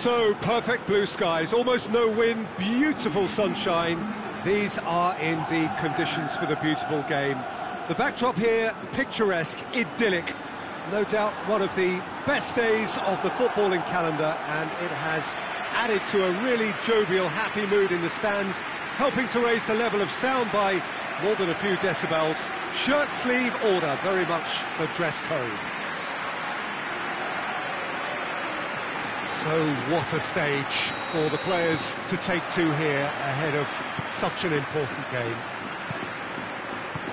So, perfect blue skies, almost no wind, beautiful sunshine. These are indeed conditions for the beautiful game. The backdrop here, picturesque, idyllic. No doubt one of the best days of the footballing calendar, and it has added to a really jovial, happy mood in the stands, helping to raise the level of sound by more than a few decibels. Shirt sleeve order, very much the dress code. So what a stage for the players to take to here ahead of such an important game.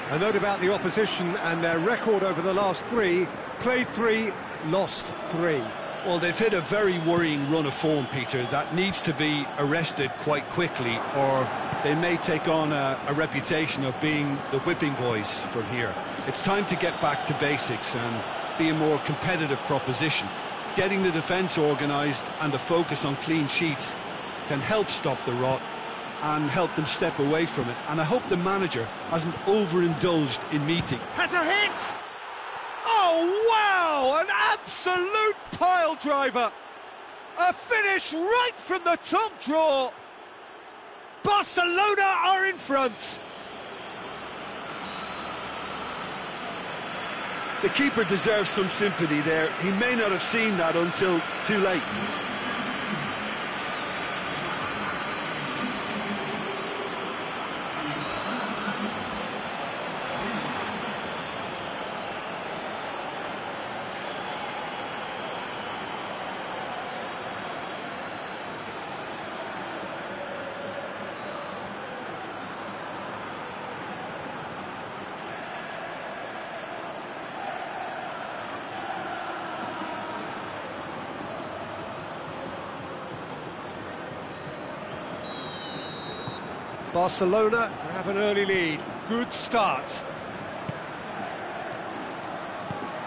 A note about the opposition and their record over the last three: played 3, lost 3. Well, they've hit a very worrying run of form, Peter, that needs to be arrested quite quickly, or they may take on a reputation of being the whipping boys from here. It's time to get back to basics and be a more competitive proposition. Getting the defence organised and a focus on clean sheets can help stop the rot and help them step away from it. And I hope the manager hasn't overindulged in meeting. Has a hit! Oh, wow! An absolute pile driver! A finish right from the top draw! Barcelona are in front! The keeper deserves some sympathy there. He may not have seen that until too late. Barcelona have an early lead. Good start.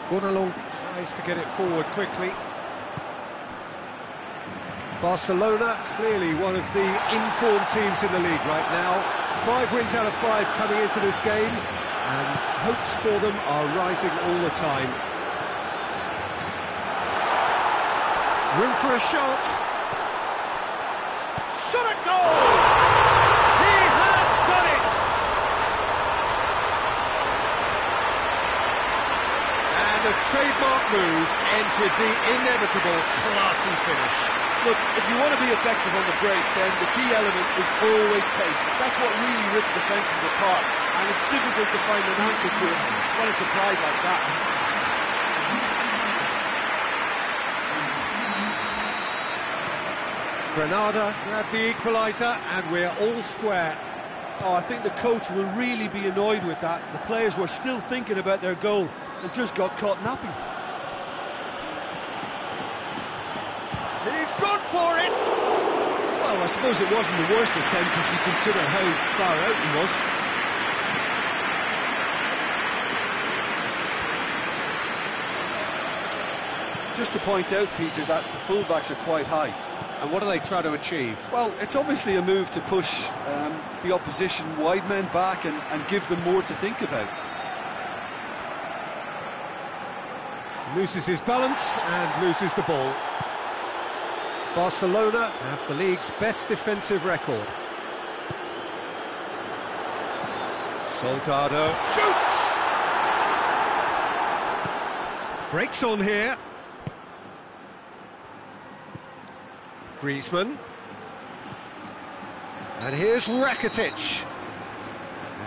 Gonalons tries to get it forward quickly. Barcelona, clearly one of the informed teams in the league right now. 5 wins out of 5 coming into this game, and hopes for them are rising all the time. Room for a shot. Shot at goal! The trademark move ends with the inevitable classy finish. Look, if you want to be effective on the break, then the key element is always pace. That's what really rips defences apart, and it's difficult to find an answer to it when it's applied like that. Granada grab the equaliser, and we're all square. Oh, I think the coach will really be annoyed with that. The players were still thinking about their goal and just got caught napping. He's gone for it! Well, I suppose it wasn't the worst attempt if you consider how far out he was. Just to point out, Peter, that the fullbacks are quite high. And what do they try to achieve? Well, it's obviously a move to push the opposition wide men back and give them more to think about. Loses his balance and loses the ball. Barcelona have the league's best defensive record. Soldado shoots! Breaks on here. Griezmann. And here's Rakitic.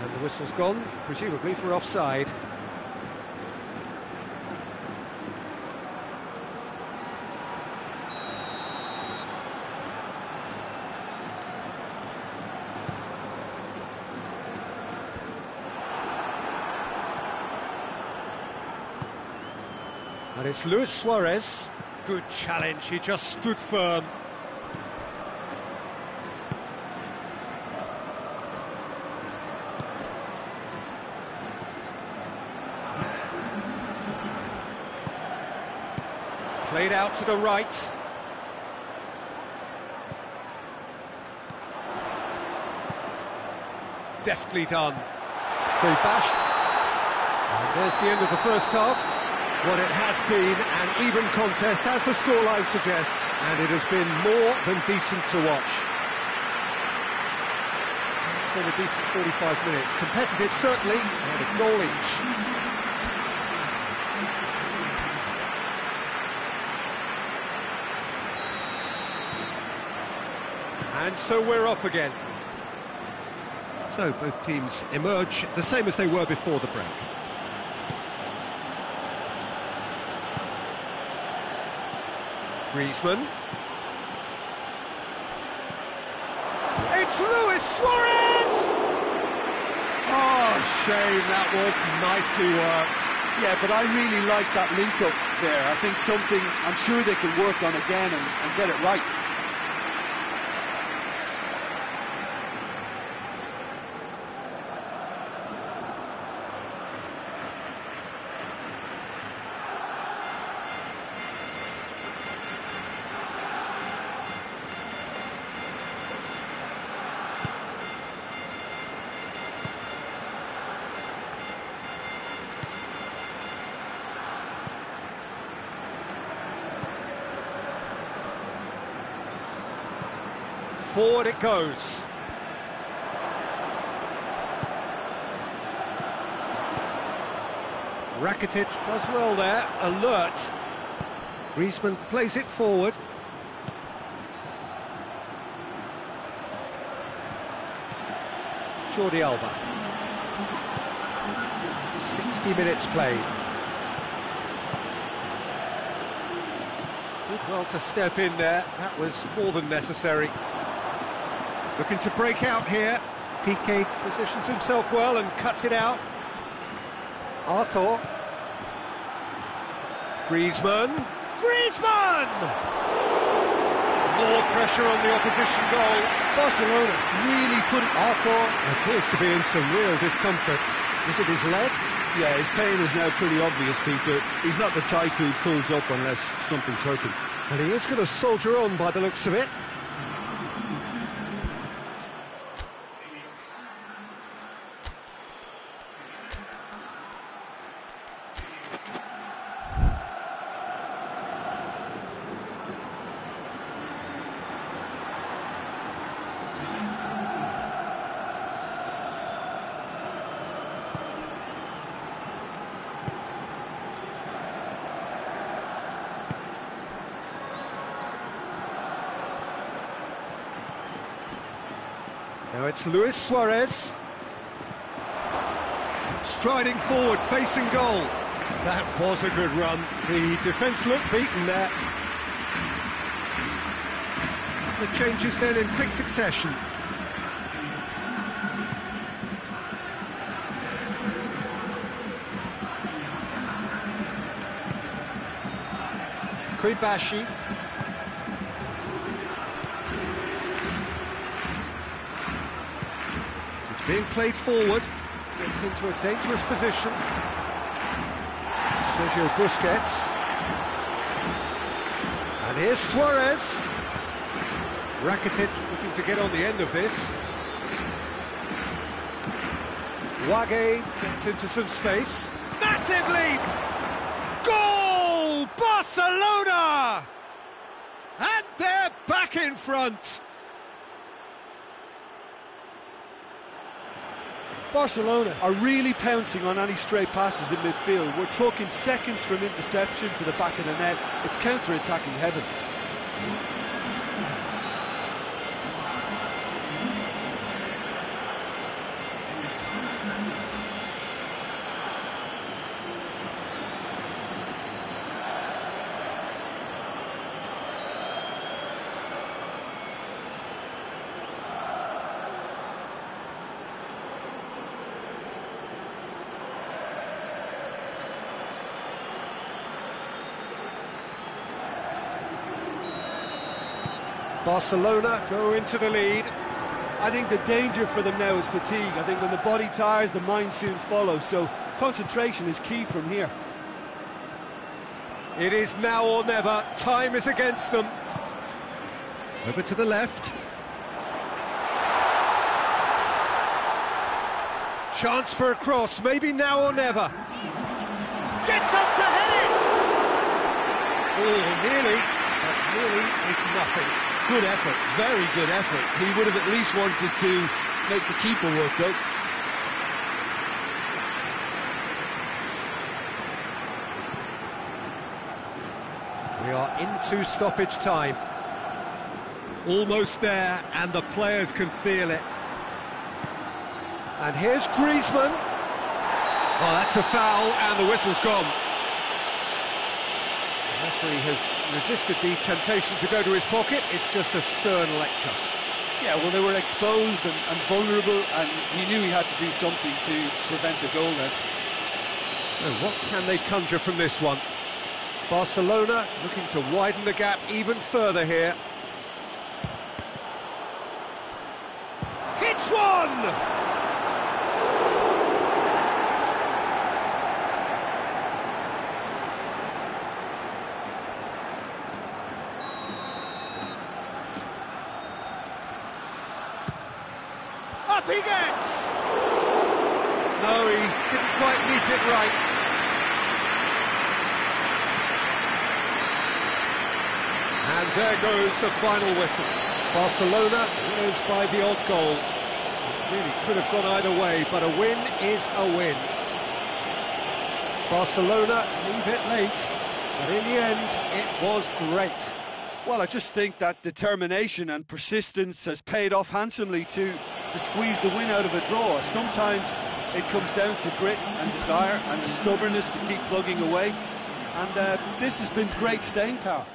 And the whistle's gone, presumably for offside. And it's Luis Suarez. Good challenge, he just stood firm. Played out to the right. Deftly done. Through Bash. And there's the end of the first half. Well, it has been an even contest, as the scoreline suggests, and it has been more than decent to watch. It's been a decent 45 minutes. Competitive, certainly, and a goal each. And so we're off again. So both teams emerge the same as they were before the break. Griezmann. It's Luis Suarez! Oh, shame, that was nicely worked. Yeah, but I really like that link-up there. I think something I'm sure they can work on again and get it right. Forward it goes. Rakitic does well there, alert. Griezmann plays it forward. Jordi Alba. 60 minutes played. Did well to step in there, that was more than necessary. Looking to break out here. Piqué positions himself well and cuts it out. Arthur. Griezmann. Griezmann! More pressure on the opposition goal. Barcelona really put it. Arthur appears to be in some real discomfort. Is it his leg? Yeah, his pain is now pretty obvious, Peter. He's not the type who pulls up unless something's hurting. And he is going to soldier on by the looks of it. Now it's Luis Suarez. Striding forward, facing goal. That was a good run. The defence looked beaten there. The changes then in quick succession. Koibashi. Being played forward, gets into a dangerous position. Sergio Busquets. And here's Suarez. Rakitic looking to get on the end of this. Wage gets into some space. Massive leap! Goal! Barcelona! And they're back in front. Barcelona are really pouncing on any stray passes in midfield. We're talking seconds from interception to the back of the net. It's counter-attacking heaven. Barcelona go into the lead. I think the danger for them now is fatigue. I think when the body tires, the mind soon follows. So concentration is key from here. It is now or never. Time is against them. Over to the left. Chance for a cross, maybe now or never. Gets up to head it! Oh, nearly, but nearly is nothing. Good effort, very good effort. He would have at least wanted to make the keeper work, though. We are into stoppage time. Almost there, and the players can feel it. And here's Griezmann. Oh, that's a foul, and the whistle's gone. The referee has resisted the temptation to go to his pocket. It's just a stern lecture. Yeah, well, they were exposed and vulnerable, and he knew he had to do something to prevent a goal then. So what can they conjure from this one? Barcelona looking to widen the gap even further here. Hits one! Up he gets! No, he didn't quite meet it right. And there goes the final whistle. Barcelona winners by the odd goal. It really could have gone either way, but a win is a win. Barcelona leave it late, but in the end, it was great. Well, I just think that determination and persistence has paid off handsomely to squeeze the win out of a draw. Sometimes it comes down to grit and desire and the stubbornness to keep plugging away. And this has been great staying power.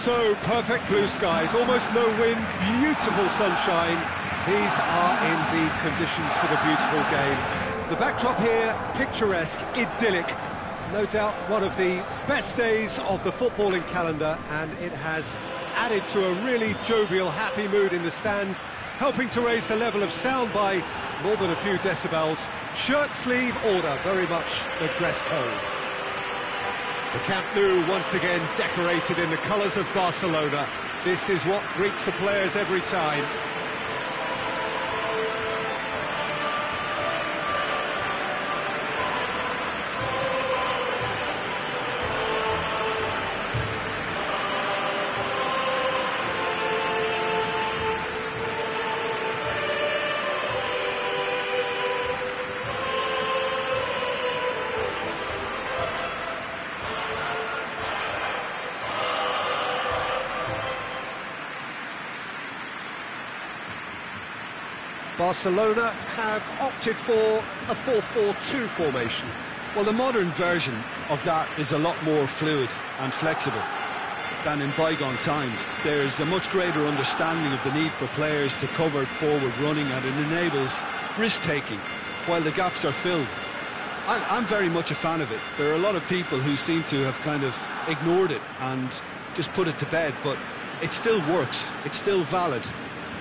So, perfect blue skies, almost no wind, beautiful sunshine. These are indeed conditions for the beautiful game. The backdrop here, picturesque, idyllic. No doubt one of the best days of the footballing calendar, and it has added to a really jovial, happy mood in the stands, helping to raise the level of sound by more than a few decibels. Shirt sleeve order, very much the dress code. The Camp Nou once again decorated in the colours of Barcelona. This is what greets the players every time. Barcelona have opted for a 4-4-2 formation. Well, the modern version of that is a lot more fluid and flexible than in bygone times. There's a much greater understanding of the need for players to cover forward running, and it enables risk-taking while the gaps are filled. I'm very much a fan of it. There are a lot of people who seem to have kind of ignored it and just put it to bed, but it still works, it's still valid,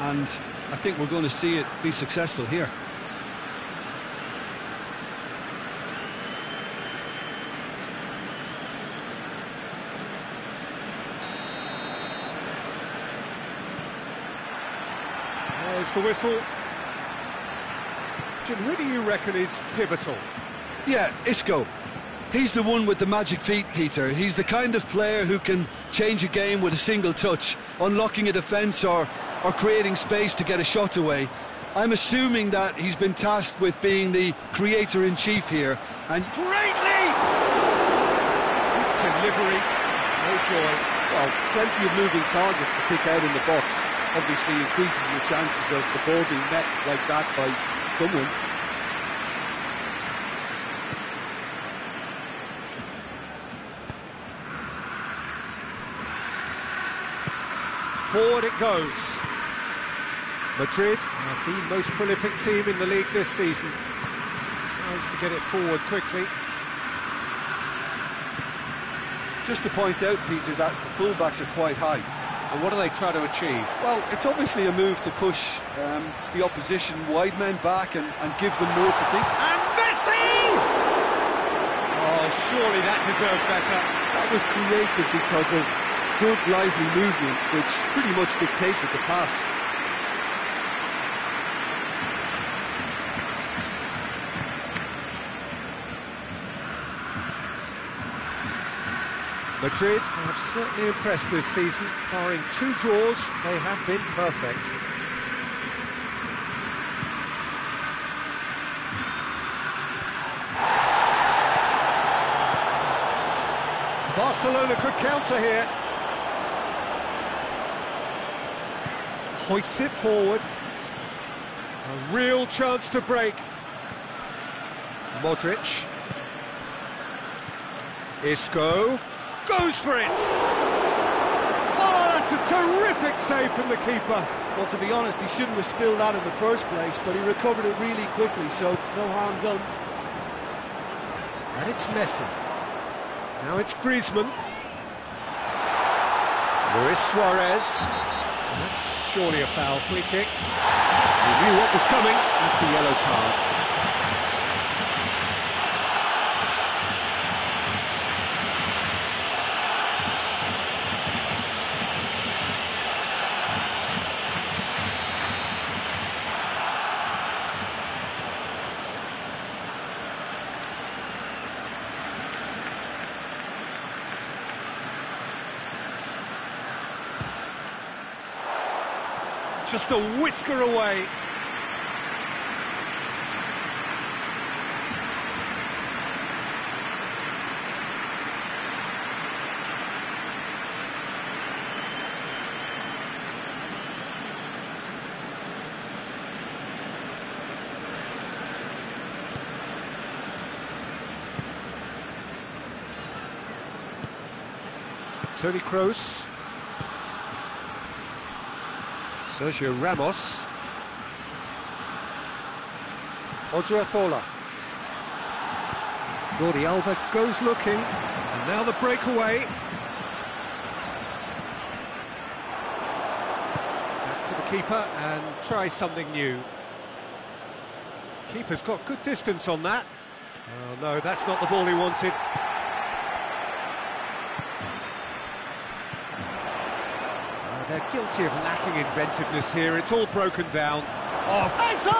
and I think we're going to see it be successful here. There's the whistle. Jim, who do you reckon is pivotal? Yeah, Isco. He's the one with the magic feet, Peter. He's the kind of player who can change a game with a single touch, unlocking a defence or creating space to get a shot away. I'm assuming that he's been tasked with being the creator-in-chief here. And great leap! Delivery, no joy. Well, plenty of moving targets to pick out in the box. Obviously increases the chances of the ball being met like that by someone. Forward it goes. Madrid are the most prolific team in the league this season. Tries to get it forward quickly. Just to point out, Peter, that the fullbacks are quite high. And what do they try to achieve? Well, it's obviously a move to push the opposition wide men back and give them more to think. And Messi! Oh, surely that deserved better. That was created because of good, lively movement, which pretty much dictated the pass. Madrid have certainly impressed this season. Barring 2 draws, they have been perfect. Barcelona could counter here. Hoists it forward. A real chance to break. Modric. Isco. Goes for it! Oh, that's a terrific save from the keeper. Well, to be honest, he shouldn't have spilled that in the first place, but he recovered it really quickly, so no harm done. And it's Messi. Now it's Griezmann. Luis Suarez. That's surely a foul. Free kick. He knew what was coming. That's a yellow card. Just a whisker away. Toni Kroos. Sergio Ramos. Odriozola. Jordi Alba goes looking, and now the breakaway. Back to the keeper and try something new. Keeper's got good distance on that. Oh no, that's not the ball he wanted. They're guilty of lacking inventiveness here. It's all broken down. Oh, Hazard!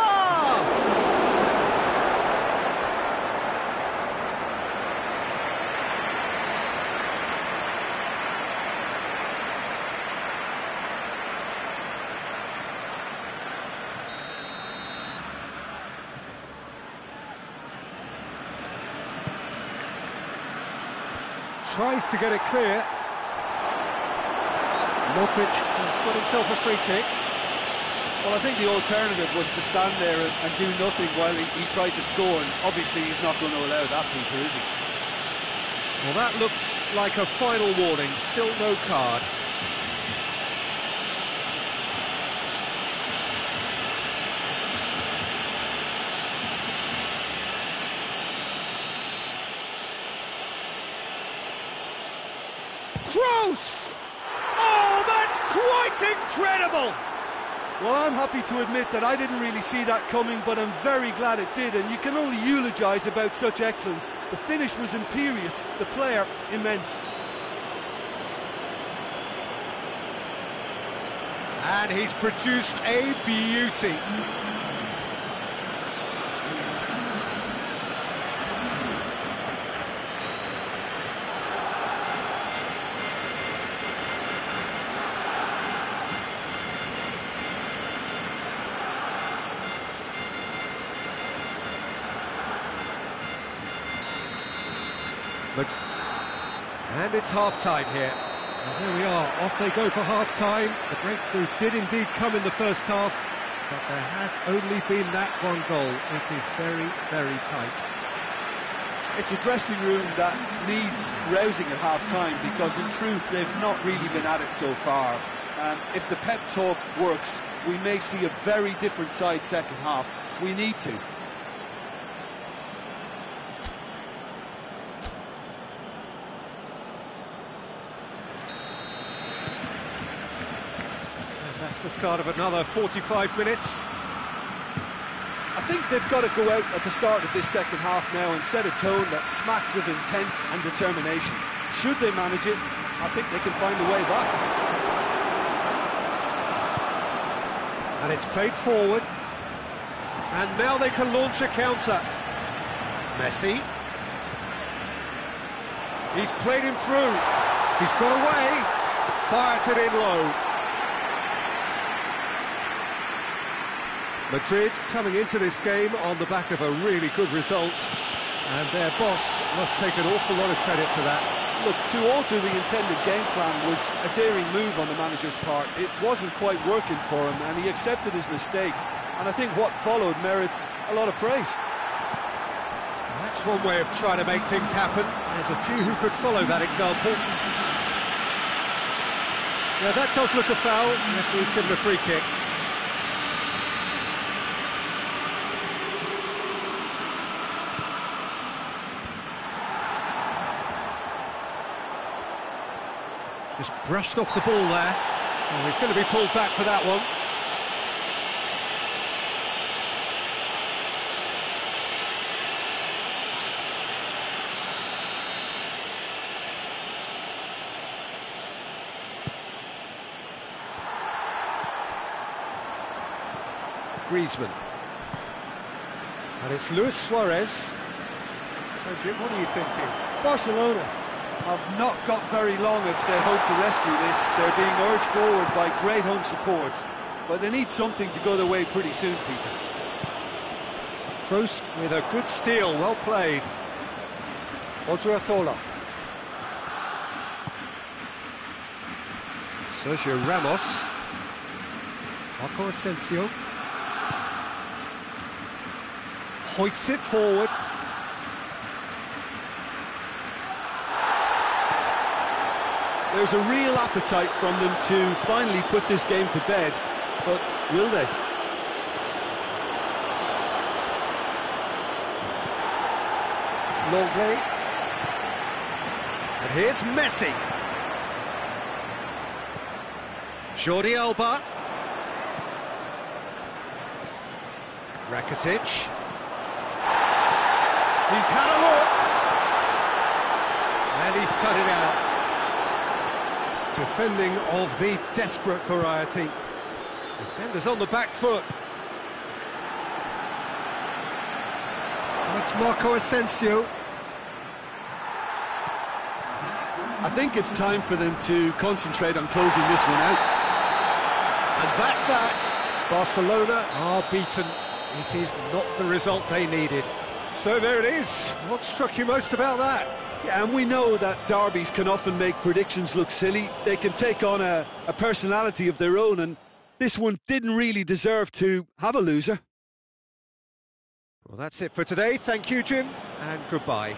Tries to get it clear. Modric has got himself a free kick. Well, I think the alternative was to stand there and do nothing while he tried to score, and obviously he's not going to allow that, Peter, is he? Well, that looks like a final warning. Still no card. Gross! Oh, that's quite incredible! Well, I'm happy to admit that I didn't really see that coming, but I'm very glad it did, and you can only eulogise about such excellence. The finish was imperious, the player immense. And he's produced a beauty. And it's half-time here. Well, there we are, off they go for half-time. The breakthrough did indeed come in the first half, but there has only been that one goal. It is very, very tight. It's a dressing room that needs rousing at half-time, because in truth they've not really been at it so far. If the pep talk works, we may see a very different side second half. We need to. That's the start of another 45 minutes. I think they've got to go out at the start of this second half now and set a tone that smacks of intent and determination. Should they manage it, I think they can find a way back. And it's played forward. And now they can launch a counter. Messi. He's played him through. He's got away. Fires it in low. Madrid coming into this game on the back of a really good result, and their boss must take an awful lot of credit for that. Look, to alter the intended game plan was a daring move on the manager's part. It wasn't quite working for him, and he accepted his mistake, and I think what followed merits a lot of praise. That's one way of trying to make things happen. There's a few who could follow that example. Yeah, that does look a foul. The referee's given a free kick. Just brushed off the ball there. Oh, he's going to be pulled back for that one. Griezmann. And it's Luis Suarez. So, Jim, what are you thinking? Barcelona have not got very long if they hope to rescue this. They're being urged forward by great home support, but they need something to go their way pretty soon, Peter. Kroos with a good steal, well played. Odriozola. Sergio Ramos. Marco Asensio. Hoists it forward. There's a real appetite from them to finally put this game to bed, but will they? Longley. And here's Messi. Jordi Alba. Rakitic. He's had a look. And he's cut it out. Defending of the desperate variety. Defenders on the back foot. That's Marco Asensio. I think it's time for them to concentrate on closing this one out. And that's that. Barcelona are beaten. It is not the result they needed. So there it is. What struck you most about that? Yeah, and we know that derbies can often make predictions look silly. They can take on a personality of their own, and this one didn't really deserve to have a loser. Well, that's it for today. Thank you, Jim, and goodbye.